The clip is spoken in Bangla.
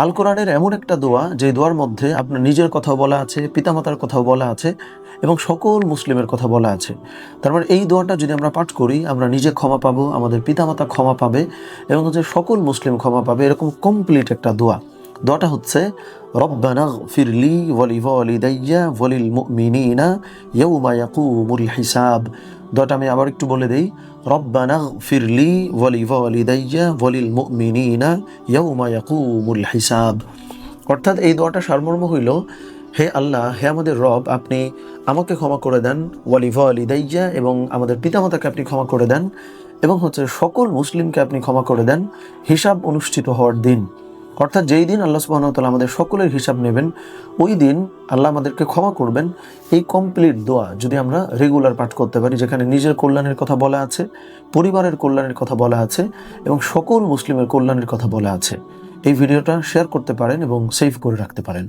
আল কোরআনের এমন একটা দোয়া যে দোয়ার মধ্যে আপনার নিজের কথাও বলা আছে, পিতামাতার কথাও বলা আছে এবং সকল মুসলিমের কথা বলা আছে। তার মানে এই দোয়াটা যদি আমরা পাঠ করি আমরা নিজে ক্ষমা পাবো, আমাদের পিতামাতা ক্ষমা পাবে এবং হচ্ছে সকল মুসলিম ক্ষমা পাবে, এরকম কমপ্লিট একটা দোয়া। দোয়াটা হচ্ছে রব্বানা গফিরলি ওয়ালিওয়ালিদাইয়া ওয়ালিল মুমিনিনা ইয়াউমা ইয়াকুমুল হিসাব। দোয়াটা আমি আবার একটু বলে দেই, রব্বানা গফিরলি ওয়ালিওয়ালিদাইয়া ওয়ালিল মুমিনিনা ইয়াউমা ইয়াকুমুল হিসাব। অর্থাৎ এই দোয়াটা সারমর্ম হইল, হে আল্লাহ, হে আমাদের রব, আপনি আমাকে ক্ষমা করে দেন, ওয়ালিদাইয়া এবং আমাদের পিতামাতাকে আপনি ক্ষমা করে দেন এবং হচ্ছে সকল মুসলিমকে আপনি ক্ষমা করে দেন হিসাব অনুষ্ঠিত হওয়ার দিন। অর্থাৎ যেই দিন আল্লাহ সুবহানাহু ওয়া তাআলা আমাদের সকলের হিসাব নেবেন, ওই দিন আল্লাহ আমাদেরকে ক্ষমা করবেন। এই কমপ্লিট দোয়া যদি আমরা রেগুলার পাঠ করতে পারি, যেখানে নিজের কল্যাণের কথা বলা আছে, পরিবারের কল্যাণের কথা বলা আছে এবং সকল মুসলিমের কল্যাণের কথা বলা আছে, এই ভিডিওটা শেয়ার করতে পারেন এবং সেভ করে রাখতে পারেন।